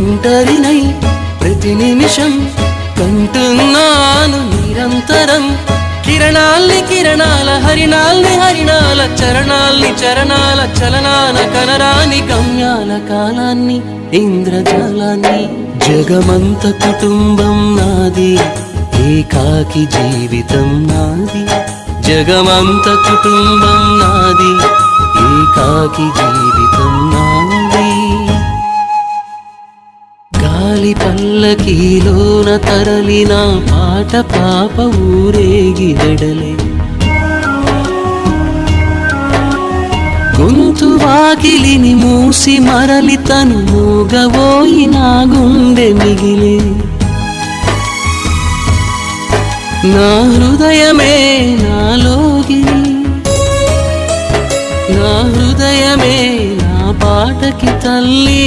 ఒంటరినై ప్రతి నిమిషం కంటున్నాను నిరంతరం కిరణాల్ని కిరణాల హరిణాల్ని హరిణాల చరణాల్ని చరణాల చలనాన కనరాని గమ్యాల కాలాన్ని ఇంద్రజాలాన్ని జగమంత కుటుంబం నాది ఏకాకి జీవితం నాది జగమంత కుటుంబం నాది ఏకాకి జీవితం నాది గాలి పల్లకీలోన తరలిన పాట పాప ఊరేగి వెడలే గొంతు వాకిలిని మూసి మరలి తను మూగబోయి నా గుండె మిగిలే నా హృదయమే నాలోగిలి నా హృదయమే నా పాటకి తల్లి